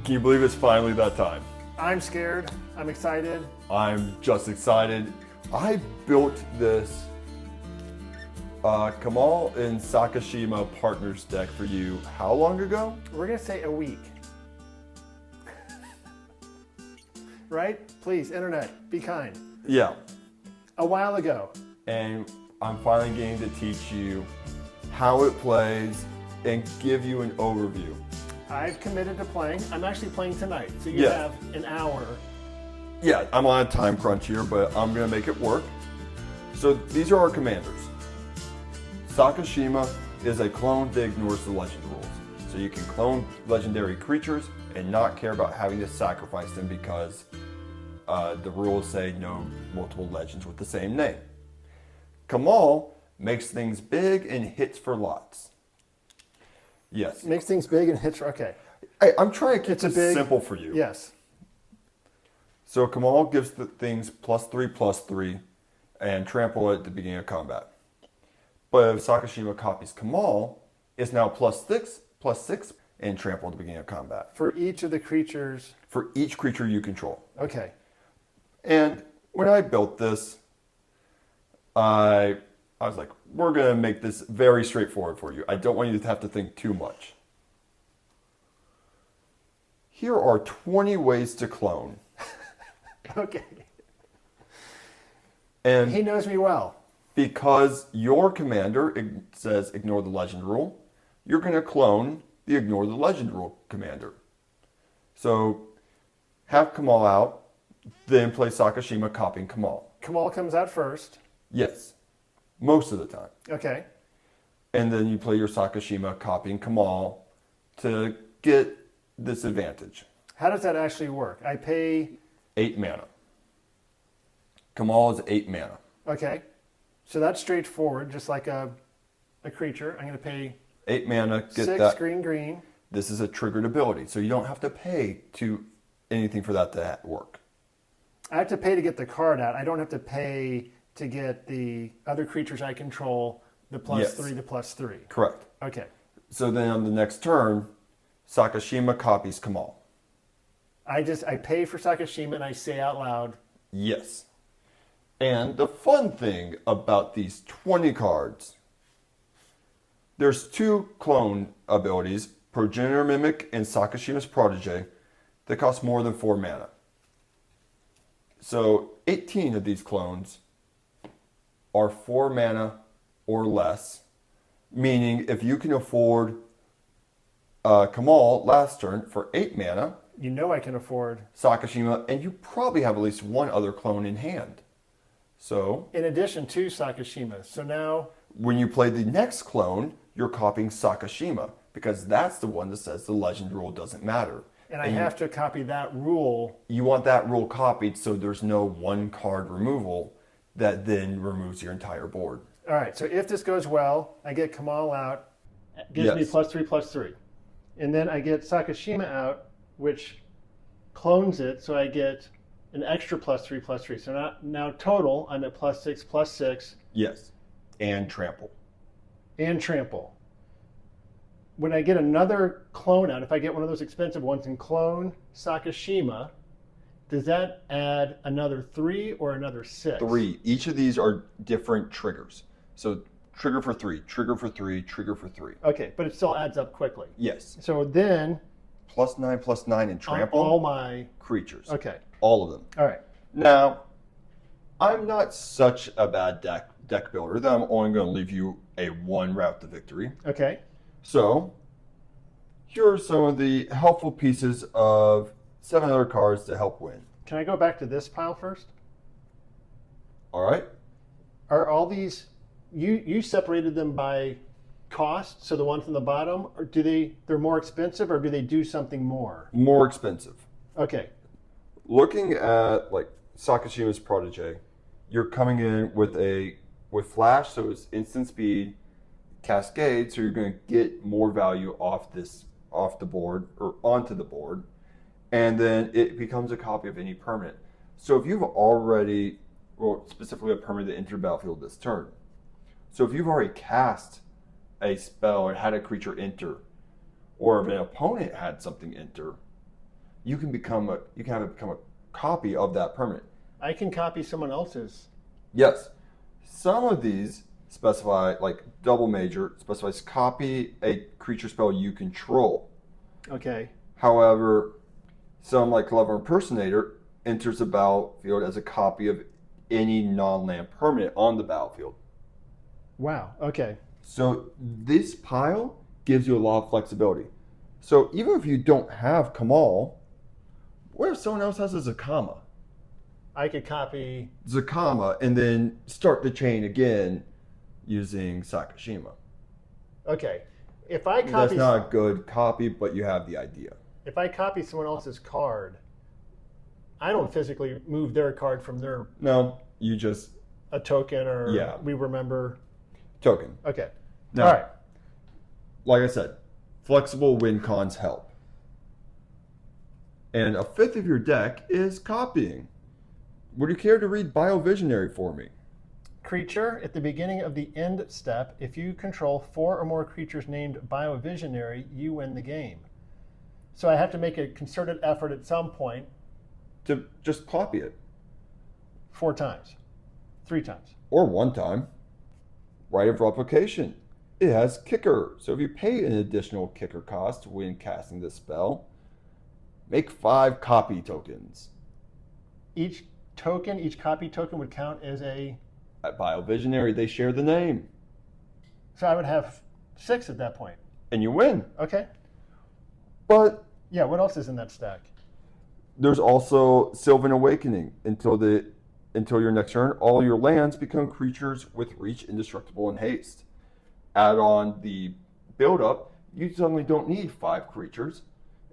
Can you believe it's finally that time? I'm scared. I'm excited. I'm just excited. I built this Kamal and Sakashima Partners deck for you how long ago? We're going to say a week. Right? Please, internet, be kind. Yeah. A while ago. And I'm finally getting to teach you how it plays and give you an overview. I've committed to playing. I'm actually playing tonight, so you have an hour. Yeah, I'm on a time crunch here, but I'm going to make it work. So these are our commanders. Sakashima is a clone that ignores the legend rules. So you can clone legendary creatures and not care about having to sacrifice them because the rules say no multiple legends with the same name. Kamal makes things big and hits for lots. Yes. Makes things big and hits. Okay. Hey, I'm trying to keep it simple for you. Yes. So Kamal gives the things +3/+3 and trample at the beginning of combat. But if Sakashima copies Kamal, it's now +6/+6 and trample at the beginning of combat. For each of the creatures? For each creature you control. Okay. And when I built this, I was like, we're going to make this very straightforward for you. I don't want you to have to think too much. Here are 20 ways to clone. Okay. And he knows me well. Because your commander says ignore the legend rule, you're going to clone the ignore the legend rule commander. So have Kamal out, then play Sakashima copying Kamal. Kamal comes out first. Yes, most of the time. Okay. And then you play your Sakashima copying Kamal to get this advantage. How does that actually work? I pay 8 mana. Kamal is 8 mana. Okay. So that's straightforward, just like a creature. I'm going to pay 8 mana, get 6 that. green. This is a triggered ability, so you don't have to pay to anything for that to work. I have to pay to get the card out. I don't have to pay to get the other creatures I control, the +3 to +3. Correct. Okay. So then on the next turn, Sakashima copies Kamal. I pay for Sakashima and I say out loud. Yes. And the fun thing about these 20 cards, there's 2 clone abilities, Progenitor Mimic and Sakashima's Protege, that cost more than 4 mana. So 18 of these clones are 4 mana or less, meaning if you can afford Kamal last turn for 8 mana, you know I can afford Sakashima, and you probably have at least one other clone in hand. So, in addition to Sakashima. So now, when you play the next clone, you're copying Sakashima because that's the one that says the legend rule doesn't matter. And I have to copy that rule. You want that rule copied so there's no one card removal that then removes your entire board. All right, so if this goes well, I get Kamal out, gives me +3/+3. And then I get Sakashima out, which clones it, so I get an extra +3/+3. So now total, I'm at +6/+6. Yes, and trample. And trample. When I get another clone out, if I get one of those expensive ones and clone Sakashima, does that add another 3 or another 6? 3. Each of these are different triggers. So trigger for 3, trigger for 3, trigger for 3. Okay, but it still adds up quickly. Yes. So then +9/+9 and trample. all my creatures. Okay. All of them. All right. Now, I'm not such a bad deck builder that I'm only going to leave you a 1 route to victory. Okay. So, here are some of the helpful pieces of 7 other cards to help win. Can I go back to this pile first? All right. Are all these, you separated them by cost, so the ones on the bottom, or they're more expensive, or do they do something more? More expensive. Okay. Looking at like Sakashima's Protege, you're coming in with flash, so it's instant speed, cascade, so you're going to get more value off the board or onto the board, and then it becomes a copy of any permanent. So if you've already, or specifically a permanent that entered the battlefield this turn, so if you've already cast a spell or had a creature enter, or if an opponent had something enter, you can have it become a copy of that permanent. I can copy someone else's. Yes. Some of these specify, like double major, specifies copy a creature spell you control. Okay. However, some like Clever Impersonator enters the battlefield as a copy of any non-land permanent on the battlefield. Wow. Okay. So this pile gives you a lot of flexibility. So even if you don't have Kamal, what if someone else has a Zakama? I could copy Zakama and then start the chain again using Sakashima. Okay. If I copy, that's not a good copy, but you have the idea. If I copy someone else's card, I don't physically move their card from their. No, you just a token or we remember. Token. Okay. Now, all right. Like I said, flexible win cons help. And a fifth of your deck is copying. Would you care to read Biovisionary for me? Creature, at the beginning of the end step, if you control 4 or more creatures named Biovisionary, you win the game. So I have to make a concerted effort at some point. To just copy it. 4 times. 3 times. Or 1 time. Right of replication. It has kicker, so if you pay an additional kicker cost when casting this spell, make 5 copy tokens. Each copy token would count as a... At Biovisionary, they share the name. So I would have 6 at that point. And you win. Okay. But... yeah, what else is in that stack? There's also Sylvan Awakening. Until your next turn, all your lands become creatures with reach, indestructible, and haste. Add on the build-up, you suddenly don't need 5 creatures.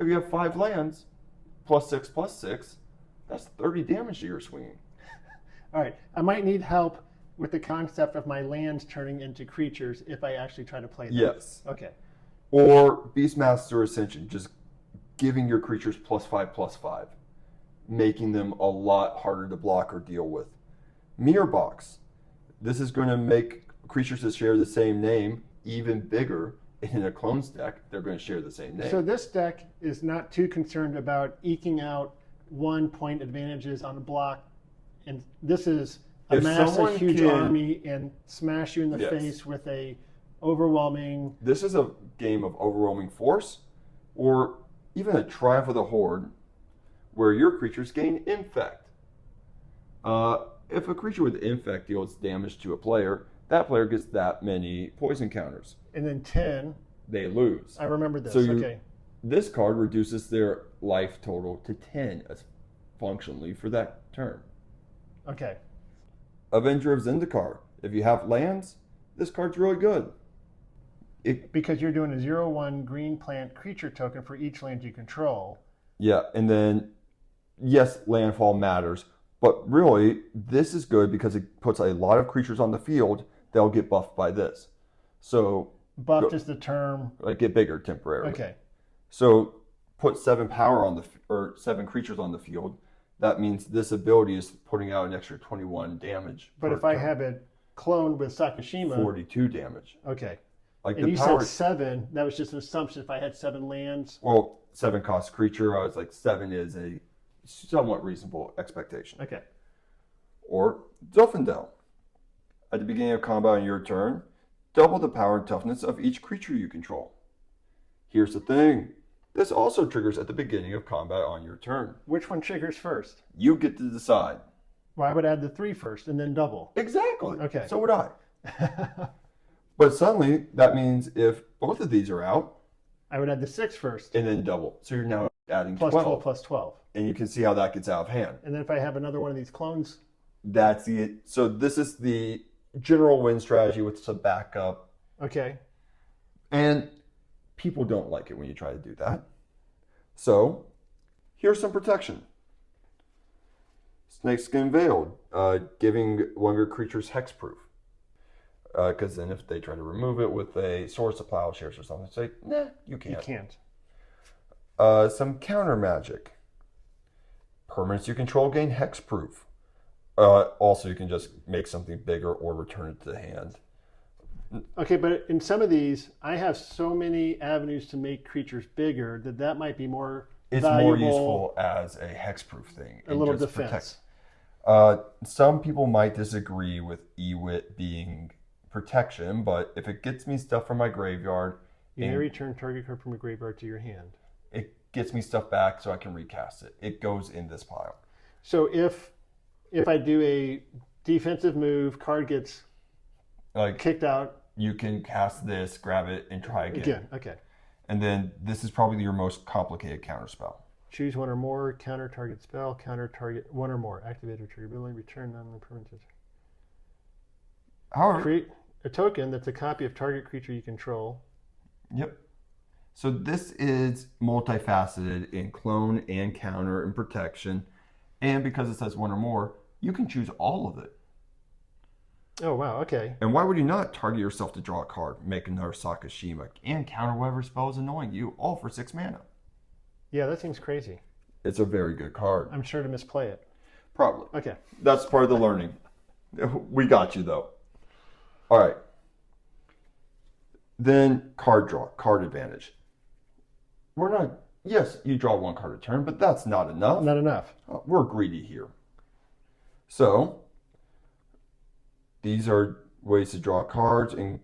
If you have 5 lands, +6/+6, that's 30 damage that you're swinging. All right, I might need help with the concept of my lands turning into creatures if I actually try to play them. Yes. Okay. Or Beastmaster Ascension, just giving your creatures +5/+5, making them a lot harder to block or deal with. Mirror Box. This is going to make creatures that share the same name even bigger. In a clones deck, they're going to share the same name. So this deck is not too concerned about eking out 1-point advantages on a block. And this is amass a huge army and smash you in the face with a overwhelming... This is a game of overwhelming force, or even a Triumph of the Horde, where your creatures gain Infect. If a creature with Infect deals damage to a player, that player gets that many poison counters. And then 10. They lose. I remember this. So okay. This card reduces their life total to 10 functionally for that turn. Okay. Avenger of Zendikar. If you have lands, this card's really good. Because you're doing a 0/1 green plant creature token for each land you control. Yeah, and then, yes, landfall matters, but really, this is good because it puts a lot of creatures on the field that'll get buffed by this. So buffed is the term. Like get bigger temporarily. Okay. So put 7 power on or 7 creatures on the field. That means this ability is putting out an extra 21 damage. But if I have it cloned with Sakashima, 42 damage. Okay. Like and you said 7. That was just an assumption. If I had 7 lands. Well, 7 cost creature. I was like 7 is a somewhat reasonable expectation. Okay. Or Zofendel. At the beginning of combat on your turn, double the power and toughness of each creature you control. Here's the thing. This also triggers at the beginning of combat on your turn. Which one triggers first? You get to decide. Well, I would add the 3 first and then double. Exactly. Okay. So would I. But suddenly, that means if both of these are out, I would add the 6 first. And then double. So you're now adding plus 12 plus 12. And you can see how that gets out of hand. And then if I have another one of these clones? That's it. So this is the general win strategy with some backup. Okay. And people don't like it when you try to do that. So here's some protection. Snakeskin Veiled, giving one of your creatures hexproof. Because then if they try to remove it with a Swords to Plowshares or something, it's like, nah, you can't. You can't. Some counter magic. Permanents you control gain hexproof. Also, you can just make something bigger or return it to the hand. Okay, but in some of these, I have so many avenues to make creatures bigger that might be more It's valuable, more useful as a hexproof thing. A little defense. Some people might disagree with EWIT being protection, but if it gets me stuff from my graveyard, you may return target card from a graveyard to your hand. It gets me stuff back so I can recast it. It goes in this pile. So if I do a defensive move, card gets kicked out. You can cast this, grab it, and try again. Okay. And then this is probably your most complicated counterspell. Choose one or more, counter target spell, counter target one or more, activate or trigger ability, return non-permanent. Create a token that's a copy of target creature you control. Yep. So this is multifaceted in clone and counter and protection. And because it says one or more, you can choose all of it. Oh, wow, okay. And why would you not target yourself to draw a card, make another Sakashima, and counter whatever spell is annoying you, all for 6 mana? Yeah, that seems crazy. It's a very good card. I'm sure to misplay it. Probably. Okay. That's part of the learning. We got you, though. All right. Then card draw, card advantage. Yes, you draw 1 card a turn, but that's not enough. Not enough. We're greedy here. So, these are ways to draw cards and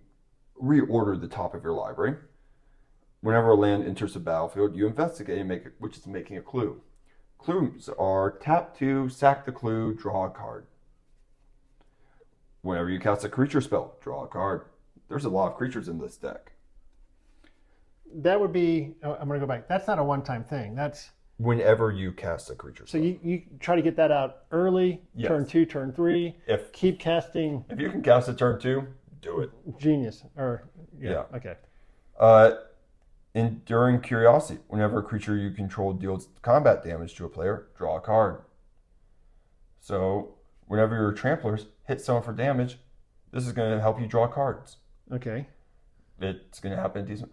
reorder the top of your library. Whenever a land enters the battlefield, you investigate and which is making a clue. Clues are tap 2, sack the clue, draw a card. Whenever you cast a creature spell, draw a card. There's a lot of creatures in this deck. That would be, I'm going to go back. That's not a one-time thing. That's whenever you cast a creature spell. So you try to get that out early, yes. Turn 2, turn 3. Keep casting. If you can cast a turn 2, do it. Genius. Yeah. Okay. Enduring Curiosity. Whenever a creature you control deals combat damage to a player, draw a card. So whenever your tramplers hit someone for damage, this is going to help you draw cards. Okay. It's going to happen decent.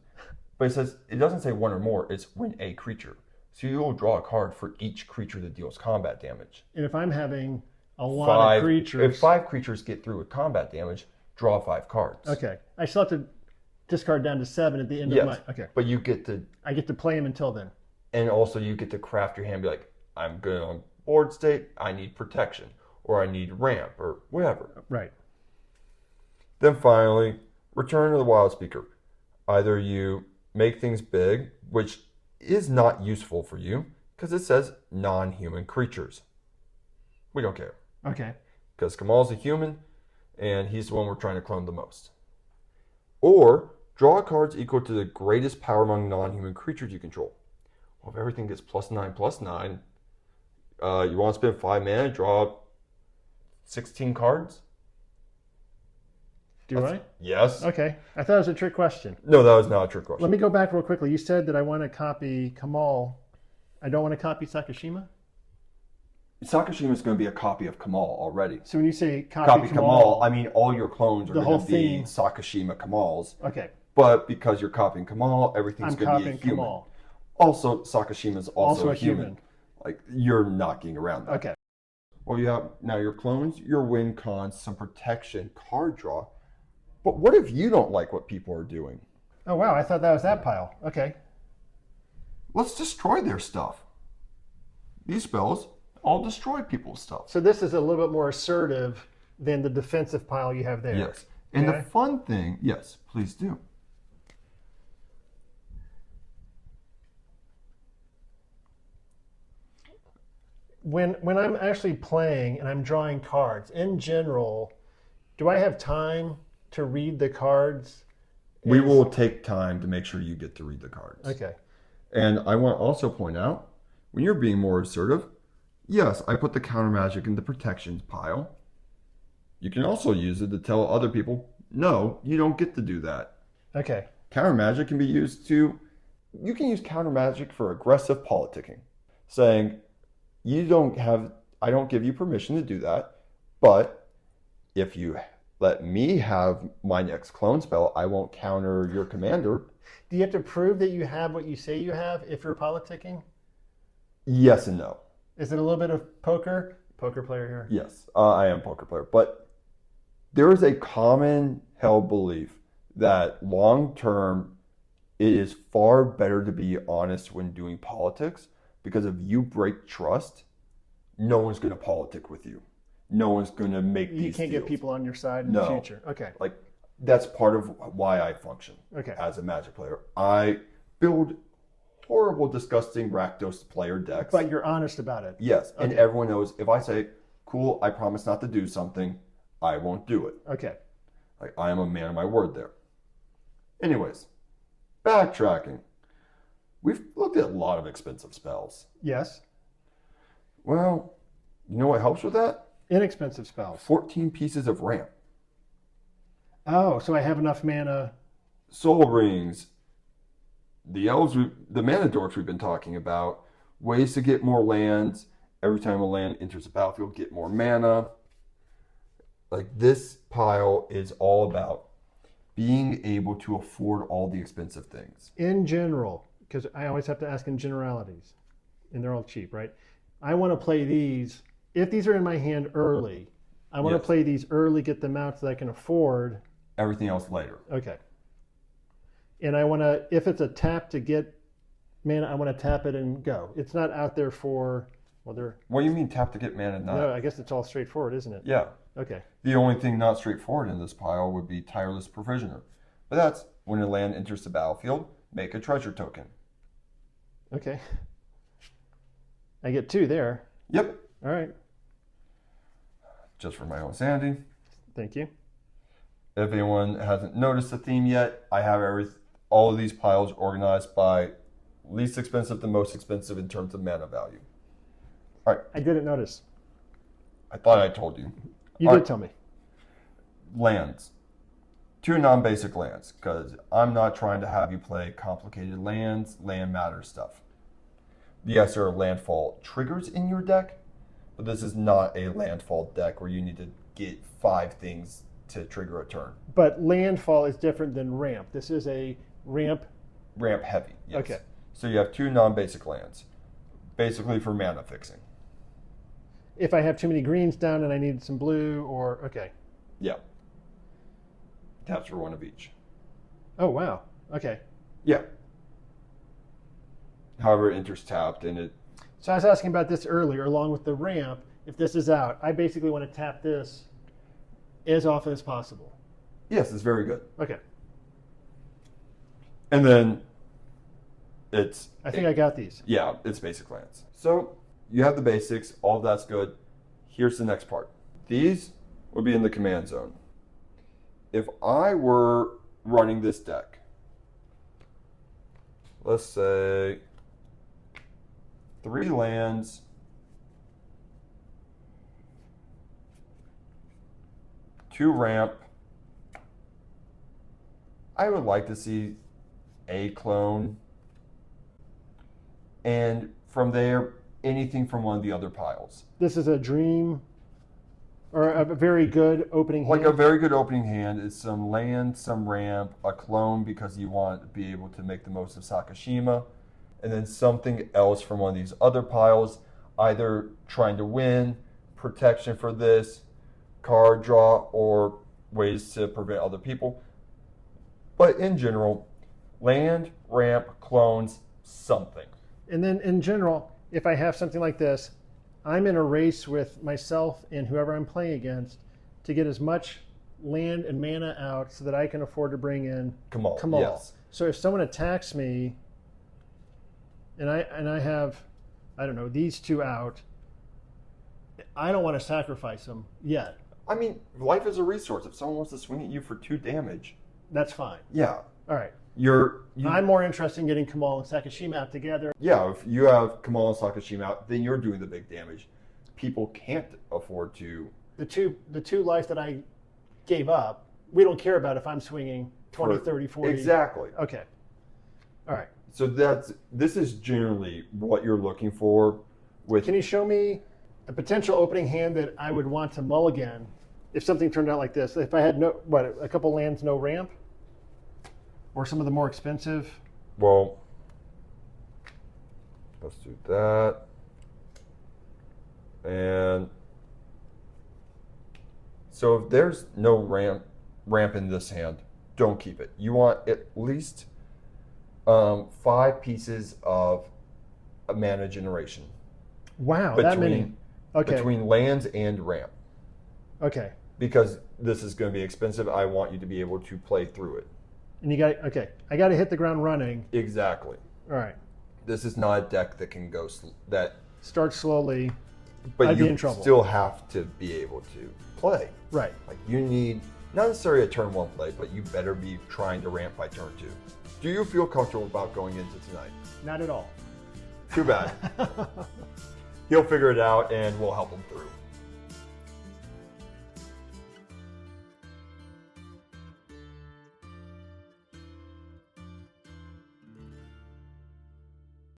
But it doesn't say one or more, it's when a creature. So you'll draw a card for each creature that deals combat damage. And if I'm having a lot of creatures. If 5 creatures get through with combat damage, draw 5 cards. Okay. I still have to discard down to 7 at the end of my. Okay. But you get to. I get to play them until then. And also you get to craft your hand, be like, I'm good on board state, I need protection, or I need ramp, or whatever. Right. Then finally, Return to the Wild Speaker. Either you make things big, which is not useful for you, because it says non-human creatures. We don't care. Okay. Because Kamal's a human, and he's the one we're trying to clone the most. Or, draw cards equal to the greatest power among non-human creatures you control. Well, if everything gets +9/+9, you want to spend 5 mana, draw 16 cards? I? Yes. Okay. I thought it was a trick question. No, that was not a trick question. Let me go back real quickly. You said that I want to copy Kamal. I don't want to copy Sakashima? Sakashima is going to be a copy of Kamal already. So when you say copy Kamal, I mean all your clones are going to be theme. Sakashima Kamals. Okay. But because you're copying Kamal, everything's going to be a human. Kamal. Also, Sakashima is also a human. Like, you're not getting around that. Okay. Well, you have now your clones, your win cons, some protection, card draw. But what if you don't like what people are doing? Oh, wow. I thought that was that pile. Okay. Let's destroy their stuff. These spells all destroy people's stuff. So this is a little bit more assertive than the defensive pile you have there. Yes. And the fun thing, yes, please do. When I'm actually playing and I'm drawing cards, in general, do I have time to read the cards? We will take time to make sure you get to read the cards. Okay. And I want to also point out, when you're being more assertive, yes, I put the counter magic in the protections pile. You can also use it to tell other people, no, you don't get to do that. Okay. Counter magic can be used you can use counter magic for aggressive politicking, saying, I don't give you permission to do that, but if you let me have my next clone spell, I won't counter your commander. Do you have to prove that you have what you say you have if you're politicking? Yes and no. Is it a little bit of poker? Poker player here? Yes, I am a poker player. But there is a common held belief that long term, it is far better to be honest when doing politics Because if you break trust, no one's going to politic with you. No one's going to make these You can't deals. get people on your side in the future. Okay. Like, that's part of why I function as a Magic player. I build horrible, disgusting Rakdos player decks. But you're honest about it. Yes, and everyone knows if I say, cool, I promise not to do something, I won't do it. Okay. Like, I am a man of my word there. Anyways, backtracking. We've looked at a lot of expensive spells. Yes. Well, you know what helps with that? Inexpensive spells. 14 pieces of ramp. Oh, so I have enough mana. Soul Rings. The elves, the mana dorks we've been talking about. Ways to get more lands. Every time a land enters the battlefield, get more mana. Like, this pile is all about being able to afford all the expensive things. In general, because I always have to ask in generalities, and they're all cheap, right? I want to play these. If these are in my hand early, I want to play these early, get them out so that I can afford everything else later. Okay. And I want to, if it's a tap to get mana, I want to tap it and go. It's not out there for, What do you mean tap to get mana? No, I guess it's all straightforward, isn't it? Yeah. Okay. The only thing not straightforward in this pile would be Tireless Provisioner. But that's when a land enters the battlefield, make a treasure token. Okay. I get 2 there. Yep. All right. Just for my own sanity. Thank you. If anyone hasn't noticed the theme yet, I have all of these piles organized by least expensive to most expensive in terms of mana value. All right. I didn't notice. I thought I told you. You did tell me. Lands. 2 non-basic lands, because I'm not trying to have you play complicated lands, land matter stuff. Yes, there are landfall triggers in your deck, but this is not a landfall deck where you need to get 5 things to trigger a turn. But landfall is different than ramp. This is a ramp. Ramp heavy, yes. Okay. So you have 2 non-basic lands, basically for mana fixing. If I have too many greens down and I need some blue or, okay. Yeah. Taps for 1 of each. Oh, wow. Okay. Yeah. However, it enters tapped and it... So I was asking about this earlier, along with the ramp. If this is out, I basically want to tap this as often as possible. Yes, it's very good. Okay. And then it's... I think I got these. Yeah, it's basic lands. So you have the basics. All of that's good. Here's the next part. These would be in the command zone. If I were running this deck, let's say 3 lands, 2 ramp, I would like to see a clone, and from there, anything from one of the other piles. This is a dream, or a very good opening hand? Like a very good opening hand is some land, some ramp, a clone because you want to be able to make the most of Sakashima, and then something else from one of these other piles, either trying to win, protection for this, card draw, or ways to prevent other people. But in general, land, ramp, clones, something. And then in general, if I have something like this, I'm in a race with myself and whoever I'm playing against to get as much land and mana out so that I can afford to bring in Kamal. Yes. So if someone attacks me and I have, I don't know, these 2 out, I don't want to sacrifice them yet. I mean, life is a resource. If someone wants to swing at you for 2 damage, that's fine. Yeah. All right. I'm more interested in getting Kamal and Sakashima out together. Yeah, if you have Kamal and Sakashima out, then you're doing the big damage. People can't afford to. The two life that I gave up, we don't care about if I'm swinging 20, 30, 40. Exactly. Okay. All right. So this is generally what you're looking for. Can you show me a potential opening hand that I would want to mulligan if something turned out like this? If I had a couple lands, no ramp? Or some of the more expensive? Well, let's do that. And so if there's no ramp in this hand, don't keep it. You want at least 5 pieces of a mana generation. Wow, that many. Okay. Between lands and ramp. Okay. Because this is going to be expensive, I want you to be able to play through it. And you got I got to hit the ground running. Exactly. All right. This is not a deck that can go start slowly. But I'd you be in trouble. still have to be able to play. Right. Like you need not necessarily a turn 1 play, but you better be trying to ramp by turn 2. Do you feel comfortable about going into tonight? Not at all. Too bad. He'll figure it out, and we'll help him through.